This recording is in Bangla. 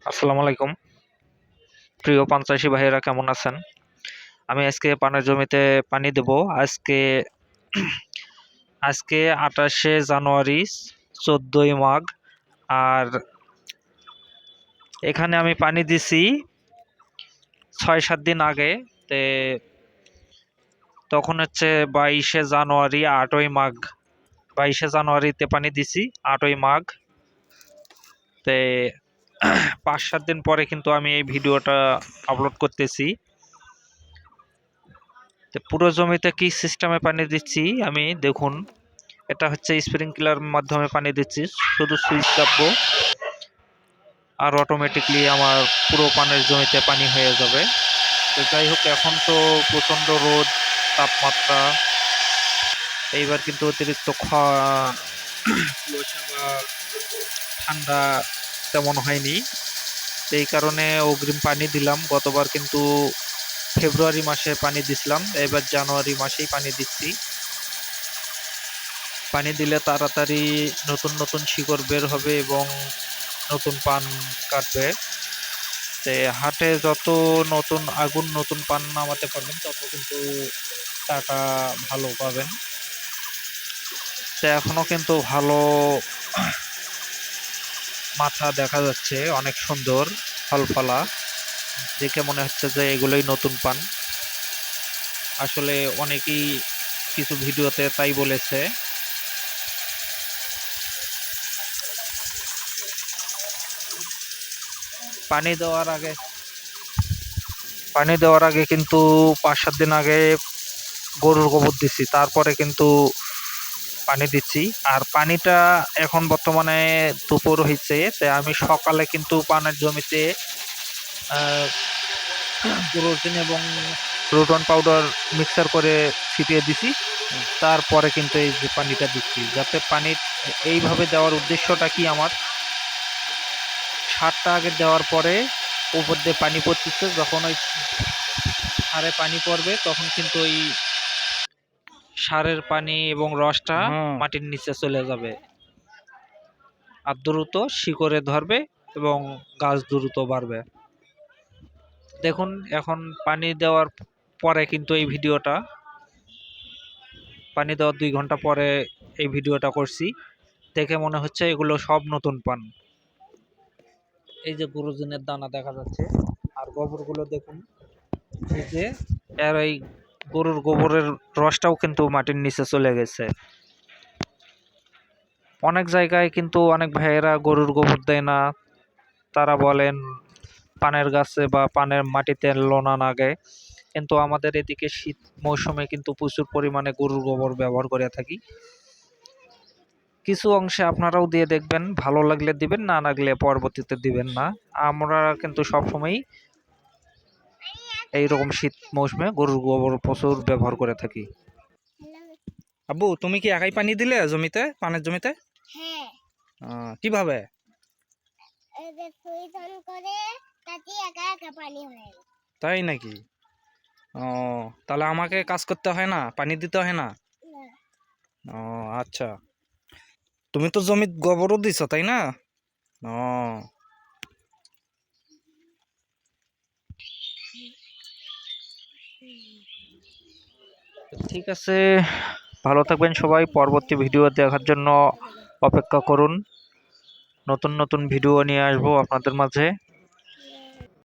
আসসালামু আলাইকুম। প্রিয় পান চাষী ভাইয়েরা কেমন আছেন? আমি আজকে পানের জমিতে পানি দেব। আজকে আজকে ২৮শে জানুয়ারি, ১৪ই মাঘ। আর এখানে আমি পানি দিছি ৬-৭ দিন আগে। তে তখন হচ্ছে ২২শে জানুয়ারি, ৮ই মাঘ। ২২শে জানুয়ারিতে পানি দিছি, ৮ই মাঘ। তে ৫-৭ দিন পরে কিন্তু আমি এই ভিডিওটা আপলোড করতেছি। তো পুরো জমিতে কি সিস্টেমে পানি দিচ্ছি আমি দেখুন। এটা হচ্ছে স্প্রিংকলার মাধ্যমে পানি দিচ্ছি, শুধু সুইচ চাপবো আর অটোমেটিকলি আমার পুরো পানের জমিতে পানি হয়ে যাবে। তো যাই হোক, এখন তো প্রচণ্ড রোদ, তাপমাত্রা, এইবার কিন্তু অতিরিক্ত কুয়াশা বা ঠান্ডা তেমন হয়নি। তো এই কারণে অগ্রিম পানি দিলাম। গতবার কিন্তু ফেব্রুয়ারি মাসে পানি দিছিলাম, এবার জানুয়ারি মাসেই পানি দিচ্ছি। পানি দিলে তাড়াতাড়ি নতুন নতুন শিকড় বের হবে এবং নতুন পান কাটবে। তে হাটে যত নতুন পান নামাতে পারবেন তত কিন্তু টাকা ভালো পাবেন। তো এখনো কিন্তু ভালো মাথা দেখা যাচ্ছে, অনেক সুন্দর ফলফলা। দেখে মনে হচ্ছে যে এগুলোই নতুন পান। আসলে অনেকেই কিছু ভিডিওতে তাই বলেছে। পানি দেওয়ার আগে কিন্তু ৫-৭ দিন আগে গরুর গোবর দিছি, তারপরে কিন্তু পানি দিচ্ছি। আর পানিটা এখন বর্তমানে দুপুর হয়েছে, তাই আমি সকালে কিন্তু পানের জমিতে ক্লোরোসিন এবং রোটন পাউডার মিক্সার করে ছিটিয়ে দিছি। তারপরে কিন্তু এই যে পানিটা দিচ্ছি, যাতে পানি এইভাবে দেওয়ার উদ্দেশ্যটা কি, আমার সারটা আগে দেওয়ার পরে উপর দিয়ে পানি পড়তেছে, যখন ওই সারে পানি পড়বে তখন কিন্তু ওই সারের পানি এবং রসটা মাটির নিচে চলে যাবে আর দ্রুত শিকড়ে ধরবে এবং গাছ দ্রুত বাড়বে। দেখুন, এখন পানি দেওয়ার পরে কিন্তু এই ভিডিওটা, পানি দেওয়ার ২ ঘন্টা পরে এই ভিডিওটা করছি। দেখে মনে হচ্ছে এগুলো সব নতুন পান। এই যে গুরুজনের দানা দেখা যাচ্ছে, আর গোবরগুলো দেখুন, এই যে এর এই গরুর গোবরের রসটাও কিন্তু মাটির নিচে চলে গেছে। অনেক জায়গায় কিন্তু অনেক ভাইয়েরা গরুর গোবর দেয় না, তারা বলেন পানের গাছে বা পানের মাটিতে লোনা লাগে। কিন্তু আমাদের এদিকে শীত মৌসুমে কিন্তু প্রচুর পরিমাণে গরুর গোবর ব্যবহার করে থাকি। কিছু অংশে আপনারাও দিয়ে দেখবেন, ভালো লাগলে দিবেন, না লাগলে পরবর্তীতে দিবেন না। আমরা কিন্তু সবসময়ই এইরকম শীত মৌসুমে গরুর গোবর প্রচুর ব্যবহার করে থাকি। আব্বু, তুমি কি একাই পানি দিলে জমিতে, পানের জমিতে? হ্যাঁ। কিভাবে? তাই নাকি? ও, তাহলে আমাকে কাজ করতে হয় না, পানি দিতে হয় না? ও আচ্ছা, তুমি তো জমিতে গোবরও দিছো তাই না? ও, ঠিক আছে, ভালো থাকবেন সবাই। পরবর্তী ভিডিও দেখার জন্য অপেক্ষা করুন। নতুন নতুন ভিডিও নিয়ে আসবো আপনাদের মাঝে।